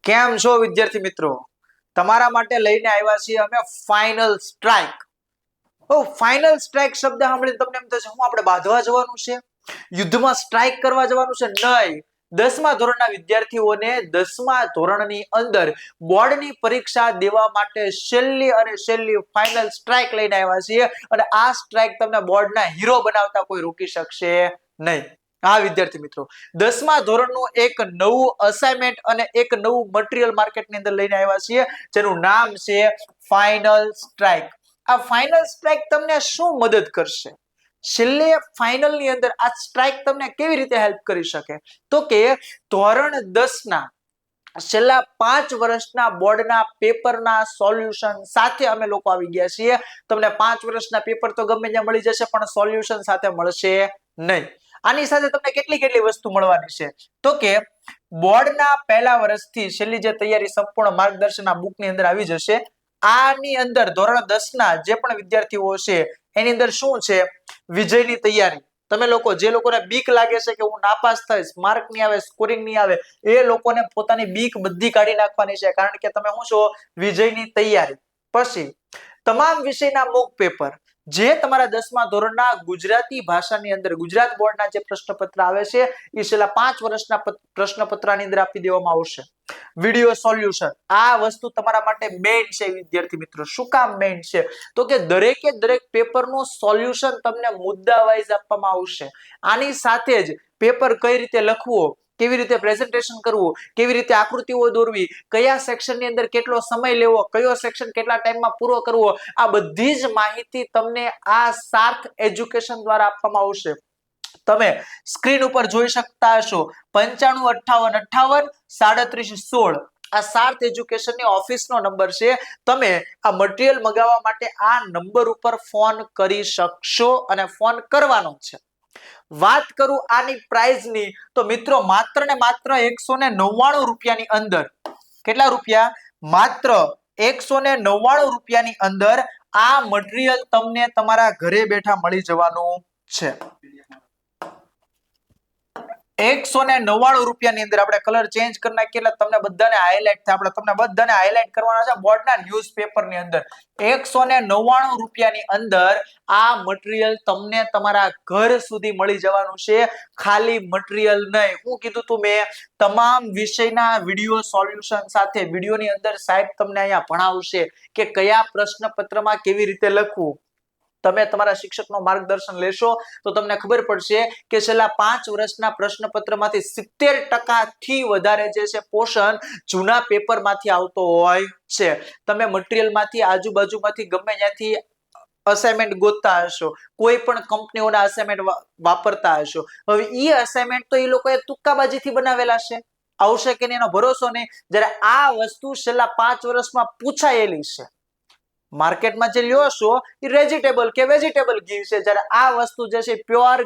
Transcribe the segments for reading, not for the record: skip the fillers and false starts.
કેમ છો વિદ્યાર્થી મિત્રો? તમારા માટે લઈને આવ્યા છીએ અમે ફાઇનલ સ્ટ્રાઇક. ફાઇનલ સ્ટ્રાઇક શબ્દ સાંભળીને તમને એમ થશે હું આપણે બાંધવા જવાનું છે, યુદ્ધમાં સ્ટ્રાઇક કરવા જવાનું છે? નહીં. 10મા ધોરણના વિદ્યાર્થીઓને 10મા ધોરણની અંદર બોર્ડની પરીક્ષા દેવા માટે છેલ્લી ફાઇનલ સ્ટ્રાઇક લઈને આવ્યા છીએ અને આ સ્ટ્રાઇક તમને બોર્ડના હીરો બનાવતા કોઈ રોકી શકશે નહીં. હા વિદ્યાર્થી મિત્રો, 10મા ધોરણનું એક નવું અસાઇનમેન્ટ અને એક નવું મટીરીયલ માર્કેટની અંદર લઈને આવ્યા છીએ જેનું નામ છે ફાઇનલ સ્ટ્રાઇક. આ ફાઇનલ સ્ટ્રાઇક તમને શું મદદ કરશે? છેલ્લે ફાઇનલ ની અંદર આ સ્ટ્રાઇક તમને કેવી રીતે હેલ્પ કરી શકે? તો કે ધોરણ 10 ના છેલ્લા 5 વર્ષના બોર્ડના પેપરના સોલ્યુશન સાથે અમે લોકો આવી ગયા છીએ. તમને 5 વર્ષના પેપર તો ગમે ત્યાં મળી જશે પણ સોલ્યુશન સાથે મળશે નહીં. આની સાથે તમને કેટલી વસ્તુ મળવાની છે? તો કે બોર્ડના પહેલા વર્ષથી છેલ્લી જે તૈયારી સંપૂર્ણ માર્ગદર્શન આ બુકની અંદર આવી જશે. આની અંદર ધોરણ 10 ના જે પણ વિદ્યાર્થીઓ છે એની અંદર શું છે? વિજયની તૈયારી. તમે લોકો જે લોકોને બીક લાગે છે કે હું નાપાસ થઈશ, માર્ક નહીં આવે, સ્કોરિંગ નહીં આવે, એ લોકોને પોતાની બીક બધી કાઢી નાખવાની છે કારણ કે તમે શું છો? વિજયની તૈયારી. પછી તમામ વિષયના મોક પેપર જે તમારા 10મા ધોરણના ગુજરાતી ભાષાની અંદર ગુજરાત બોર્ડના જે પ્રશ્નપત્ર આવે છે એ છેલ્લા 5 વર્ષના પ્રશ્નપત્રની અંદર આપી દેવામાં આવશે. વિડિયો સોલ્યુશન આ વસ્તુ તમારા માટે મેઇન છે વિદ્યાર્થી મિત્રો. શું કામ મેઇન છે? તો કે દરેક પેપરનું સોલ્યુશન તમને મુદ્દા વાઇઝ આપવામાં આવશે. આની સાથે જ પેપર કઈ રીતે લખવું, કેવી રીતે પ્રેઝન્ટેશન કરવું, કેવી રીતે આકૃતિઓ દોરવી, કયા સેક્શનની અંદર કેટલો સમય લેવો, કયો સેક્શન કેટલા ટાઈમમાં પૂરો કરવો, આ બધી જ માહિતી તમને આ સાર્થ એજ્યુકેશન દ્વારા આપવામાં આવશે. તમે સ્ક્રીન ઉપર જોઈ શકતા હશો 95 58 58 37 16. આ સાર્થ એજ્યુકેશનની ઓફિસનો નંબર છે. તમે આ મટીરીયલ મંગાવવા માટે આ નંબર ઉપર ફોન કરી શકશો અને ફોન કરવાનો છે. વાત કરું આની પ્રાઇસની તો મિત્રો માત્ર ને માત્ર 199 રૂપિયાની અંદર. કેટલા રૂપિયા? માત્ર 199 રૂપિયાની અંદર આ મટીરીયલ તમને તમારા ઘરે બેઠા મળી જવાનું છે. 199 રૂપિયાની અંદર આપણે કલર ચેન્જ કરી નાખીએ એટલે તમને બધાને હાઇલાઇટ થાય. આપણે તમને બધાને હાઇલાઇટ કરવાના છે બોર્ડના ન્યૂઝપેપરની અંદર. 199 રૂપિયાની અંદર આ મટીરીયલ તમને તમારા ઘર સુધી મળી જવાનું છે. ખાલી મટીરીયલ નહીં, હું કીધું તું મેં, તમામ વિષયના વિડિયો સોલ્યુશન સાથે. વિડિયોની અંદર સાહેબ તમને અહીંયા ભણાવશે કે કયા પ્રશ્નપત્રમાં કેવી રીતે લખવું. તમે તમારા શિક્ષકનો માર્ગદર્શન લેશો તો તમને ખબર પડશે કે છેલ્લા 5 વર્ષના પ્રશ્નપત્રમાંથી 70% થી વધારે જે છે પોર્શન જૂના પેપરમાંથી આવતો હોય છે. તમે મટીરીયલમાંથી આજુબાજુમાંથી ગમે ત્યાંથી અસાઇનમેન્ટ ગોતતા હશો, કોઈ પણ કંપનીઓના અસાઇનમેન્ટ વાપરતા હશો. હવે એ અસાઇનમેન્ટ તો એ લોકોએ તુક્કાબાજીથી બનાવેલા છે, આવશે કે નહીં એનો ભરોસો નહીં. જ્યારે આ વસ્તુ છેલ્લા 5 વર્ષમાં પૂછાયેલી છે. માર્કેટમાં જે લ્યો છો એ વેજીટેબલ કે વેજીટેબલ ઘી છે, જ્યારે આ વસ્તુ જે છે પ્યોર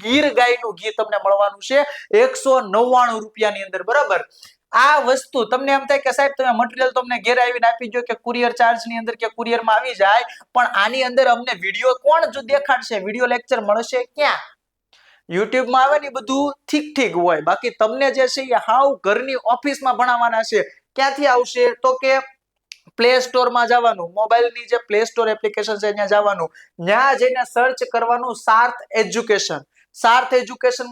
ગીર ગાયનું ઘી તમને મળવાનું છે 199 રૂપિયાની અંદર. બરાબર. આ વસ્તુ તમને એમ થાય કે સાહેબ તમે મટીરીયલ તમને ઘેર આવીને આપી દો કે કુરિયર ચાર્જની અંદર કે કુરિયરમાં આવી જાય, પણ આની અંદર અમને વિડીયો કોણ જો દેખાડશે? વિડીયો લેક્ચર મળશે ક્યાં? યુટ્યુબમાં આવે ને બધું ઠીક હોય, બાકી તમને જે છે એ હાવ ઘરની ઓફિસમાં ભણાવવાના છે. ક્યાંથી આવશે? તો કે પ્લે સ્ટોરમાં જવાનું, મોબાઈલની જે પ્લે સ્ટોર એપ્લિકેશન છે ત્યાં જવાનું, ત્યાં જઈને સર્ચ કરવાનું સાર્થ એજ્યુકેશન. સાર્થ એજ્યુકેશન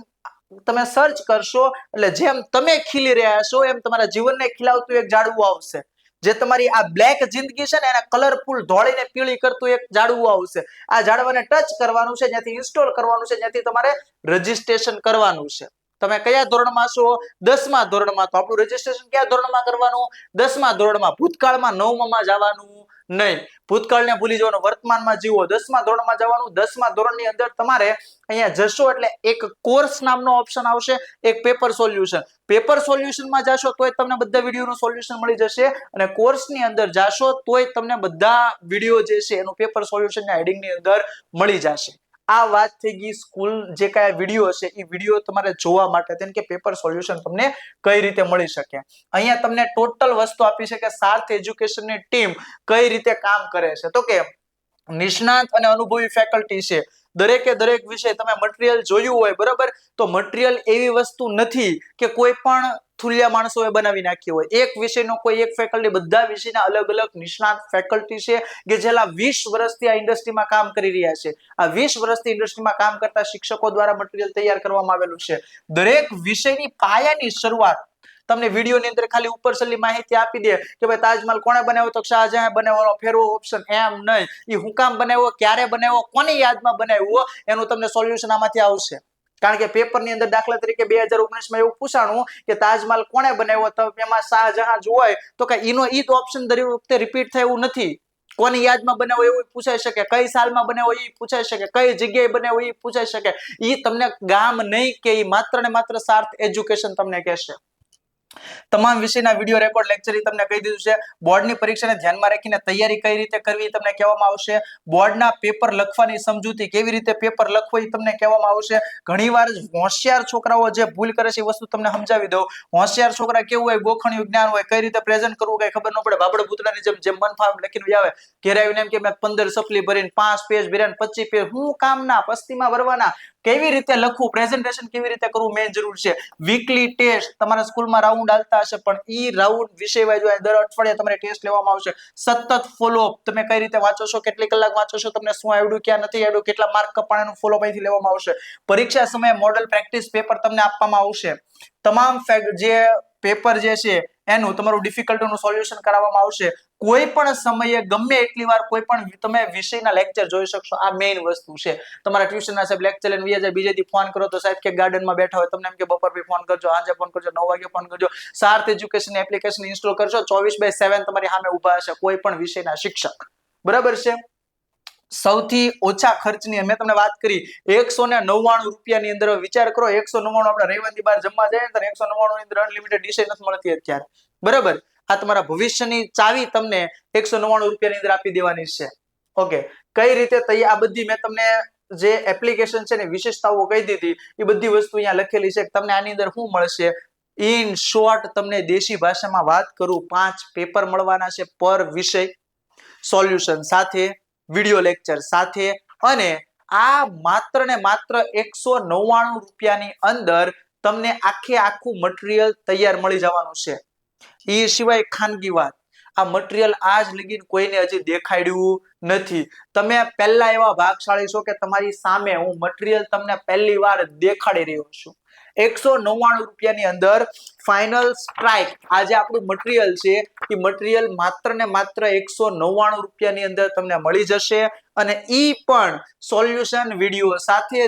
તમે સર્ચ કરશો એટલે જેમ તમે ખીલી રહ્યા છો એમ તમારા જીવનને ખીલાવતું એક ઝાડવું આવશે. જે તમારી આ બ્લેક જિંદગી છે ને એને કલરફુલ ધોળીને પીળી કરતું એક ઝાડવું આવશે. આ ઝાડવાને ટચ કરવાનું છે, ત્યાંથી ઇન્સ્ટોલ કરવાનું છે, ત્યાંથી તમારે રજીસ્ટ્રેશન કરવાનું છે. તમે કયા ધોરણમાં છો? 10મા ધોરણમાં. તો આપણું રજીસ્ટ્રેશન કયા ધોરણમાં કરવાનું? 10મા ધોરણમાં. ભૂતકાળમાં 9મામાં જવાનું નહીં. ભૂતકાળને ભૂલી જવાનું, વર્તમાનમાં જીવો. 10મા ધોરણમાં જવાનું. 10મા ધોરણની અંદર તમારે અહીંયા જશો એટલે એક કોર્સ નામનો ઓપ્શન આવશે, એક પેપર સોલ્યુશન. પેપર સોલ્યુશનમાં જશો તોય તમને બધા વિડીયોનું સોલ્યુશન મળી જશે અને કોર્સની અંદર જશો તોય તમને બધા વિડીયો જે છે એનું પેપર સોલ્યુશનના હેડિંગની અંદર મળી જશે. આ વાત થઈ ગઈ સ્કૂલ જે કયા વિડીયો છે એ વિડીયો તમારે જોવા માટે, તેમ કે પેપર સોલ્યુશન તમને કઈ રીતે મળી શકે. અહીંયા તમને ટોટલ વસ્તુ આપી છે કે સાર્થ એજ્યુકેશનની ટીમ કઈ રીતે કામ કરે છે. તો કે નિષ્ણાત અને અનુભવી ફેકલ્ટી છે. દરેક વિષય તમે મટીરીયલ જોયું હોય, બરાબર, તો મટીરીયલ એવી વસ્તુ નથી કે કોઈ પણ થુલિયા માણસોએ બનાવી નાખી હોય. એક વિષયનો કોઈ એક ફેકલ્ટી, બધા વિષયના અલગ અલગ નિષ્ણાત ફેકલ્ટી છે કે જેલા 20 વર્ષથી આ ઇન્ડસ્ટ્રીમાં કામ કરી રહ્યા છે. આ 20 વર્ષથી ઇન્ડસ્ટ્રીમાં કામ કરતા શિક્ષકો દ્વારા મટીરીયલ તૈયાર કરવામાં આવેલું છે. દરેક વિષયની પાયાની શરૂઆત તમને વિડીયોની અંદર ખાલી ઉપરછલ્લી માહિતી આપી દે કે ભાઈ તાજમહલ કોણે બનાવ્યો, તો શાહજહાં બનાવ્યો, ફેરવો ઓપ્શન. એમ નહીં, એ હું કામ બનાવ્યો, ક્યારે બનાવ્યો, કોની યાદમાં બનાવ્યો, એનું તમને સોલ્યુશન આમાંથી આવશે. કારણ કે પેપરની અંદર દાખલા તરીકે 2019માં એવું પૂછાણું કે તાજમહલ કોણે બનાવ્યો, તો એમાં શાહજહાં જ હોય તો કે ઈનો ઈ જ ઓપ્શન દરેક વખતે રિપીટ થાય એવું નથી. કોની યાદમાં બનાવ્યો એવું પૂછાઈ શકે, કઈ સાલમાં બનાવ્યો એ પૂછાઈ શકે, કઈ જગ્યાએ બનાવ્યો એ પૂછાઈ શકે. ઈ તમને ગામ નહીં કે ઈ માત્ર ને માત્ર સાર્થ એજ્યુકેશન તમને કહેશે. તમામ વિષયના વિડીયો રેકોર્ડ લેક્ચર તમને કહી દીધું છે. બોર્ડની પરીક્ષાને ધ્યાનમાં રાખીને તૈયારી કઈ રીતે કરવી તમને કહેવામાં આવશે. બોર્ડના પેપર લખવાની સમજૂતી, કેવી રીતે પેપર લખવું એ તમને કહેવામાં આવશે. ઘણીવાર હોશિયાર છોકરાઓ જે ભૂલ કરે છે એ વસ્તુ તમને સમજાવી દઉં. હોશિયાર છોકરા કેવું હોય, ગોખણિયું જ્ઞાન હોય, કઈ રીતે પ્રેઝન્ટ કરવું કઈ ખબર ન પડે, બાબડ ભૂતડાની જેમ મન ફામ લખીને આવે, ઘેર આવીને એમ કે મેં 15 સપ્લી ભરીને 5 પેજ ભર્યા 25 પેજ, હું કામના પસ્તીમાં ભરવાના. કેવી રીતે લખવું, પ્રેઝન્ટેશન કેવી રીતે કરવું મેઇન જરૂર છે. વીકલી ટેસ્ટ તમારા સ્કૂલમાં રાઉન્ડ હાલતા હશે, પણ ઈ રાઉન્ડ વિષય વાઇઝ દર અઠવાડિયે તમારે ટેસ્ટ લેવામાં આવશે. સતત ફોલોઅપ, તમે કઈ રીતે વાંચો છો, કેટલી કલાક વાંચો છો, તમને શું આવડ્યું, ક્યાં નથી આવડ્યું, કેટલા માર્ક કપાણાનું ફોલોઅપ અહીંથી લેવામાં આવશે. પરીક્ષા સમયે મોડલ પ્રેક્ટિસ પેપર તમને આપવામાં આવશે. તમામ જે પેપર જે છે એનું તમારું ડિફિકલ્ટીનું સોલ્યુશન કરાવવામાં આવશે. કોઈ પણ સમયે ગમે એટલી વાર કોઈ પણ તમે વિષયના લેક્ચર જોઈ શકશો. આ મેઇન વસ્તુ છે. તમારા ટ્યુશનના સાહેબ લેક્ચર લઈને વ્યા જાય, બીજે દી ફોન કરો તો સાહેબ કે ગાર્ડનમાં બેઠા હોય, તમને એમ કે બપોર પછી ફોન કરજો, સાંજે ફોન કરજો, 9 વાગે ફોન કરજો. સાર્થ એજ્યુકેશન એપ્લિકેશન ઇન્સ્ટોલ કરજો, 24/7 તમારી સામે ઊભા હશે કોઈ પણ વિષયના શિક્ષક. બરાબર છે. સૌથી ઓછા ખર્ચની મેં તમને વાત કરી 199 રૂપિયાની અંદર. વિચાર કરો 199 આપણે રવિવારની બહાર જમવા જઈએ તો 199 ની અંદર અનલિમિટેડ ડિશ નથી મળતી અત્યારે. બરાબર. આ તમારા ભવિષ્યની ચાવી તમને 199 રૂપિયાની અંદર આપી દેવાની છે. ઓકે, કઈ રીતે આ બધી મેં તમને જે એપ્લિકેશન છે ને વિશેષતાઓ કહી દીધી, એ બધી વસ્તુ અહીંયા લખેલી છે. તમને આની અંદર શું મળશે? ઇન શોર્ટ તમને દેશી ભાષામાં વાત કરું, 5 પેપર મળવાના છે પર વિષય, સોલ્યુશન સાથે, વિડિયો લેક્ચર સાથે, અને આ માત્ર ને માત્ર 199 રૂપિયાની અંદર તમને આખું મટીરીયલ તૈયાર મળી જવાનું છે. એ સિવાય ખાનગી વાત, આ મટીરીયલ આજ લગીન કોઈને હજી દેખાડ્યું નથી. તમે પહેલા એવા ભાગશાળી છો કે તમારી સામે હું મટીરીયલ તમને પહેલી વાર દેખાડી રહ્યો છું. 199 રૂપિયાની અંદર ફાઇનલ સ્ટ્રાઇક. આજે આપણું મટીરીયલ છે એ મટીરીયલ માત્ર ને માત્ર 199 રૂપિયાની અંદર તમને મળી જશે. અને ઈ પણ સોલ્યુશન વિડીયો સાથે,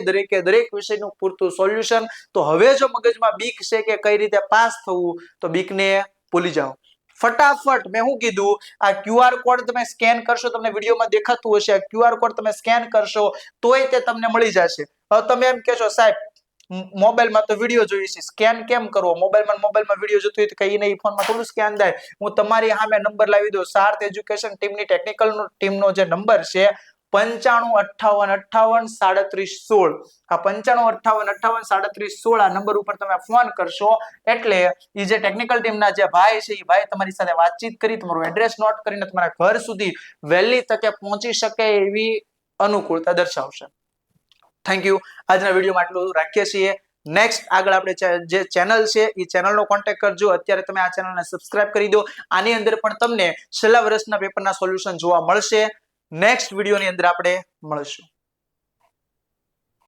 દરેક વિષયનું પૂરતું સોલ્યુશન. તો હવે જો મગજમાં બીક છે કે કઈ રીતે પાસ થવું, તો બીકને ભૂલી જાઓ. ફટાફટ મેં શું કીધું, આ QR કોડ તમે સ્કેન કરશો, તમને વિડીયોમાં દેખાતું હશે, આ QR કોડ તમે સ્કેન કરશો તોય તે તમને મળી જશે. હવે તમે એમ કહેશો સાહેબ મોબાઈલમાં તો વિડીયો જોઈએ છે, સ્કેન કેમ કરવો? મોબાઈલમાં વિડીયો જોતો હોય તો કઈ નહીં, ફોનમાં થોડું સ્કેન થાય. હું તમારી સામે નંબર લાવી દઉં. સાર્થ એજ્યુકેશન ટીમની ટેકનિકલ ટીમનો જે નંબર છે 9558583716. આ 9558583716 આ નંબર ઉપર તમે ફોન કરશો એટલે એ જે ટેકનિકલ ટીમના જે ભાઈ છે એ ભાઈ તમારી સાથે વાતચીત કરી, તમારું એડ્રેસ નોટ કરીને તમારા ઘર સુધી વહેલી તકે પહોંચી શકે એવી અનુકૂળતા દર્શાવશે. Thank you. આજના વિડીયોમાં આટલું રાખીએ છીએ. નેક્સ્ટ આગળ આપણે જે ચેનલ છે એ ચેનલનો કોન્ટેક્ટ કરજો. અત્યારે તમે આ ચેનલને સબસ્ક્રાઇબ કરી દો. આની અંદર પણ તમને છેલ્લા વર્ષના પેપરના સોલ્યુશન જોવા મળશે. નેક્સ્ટ વિડીયોની અંદર આપણે મળશું.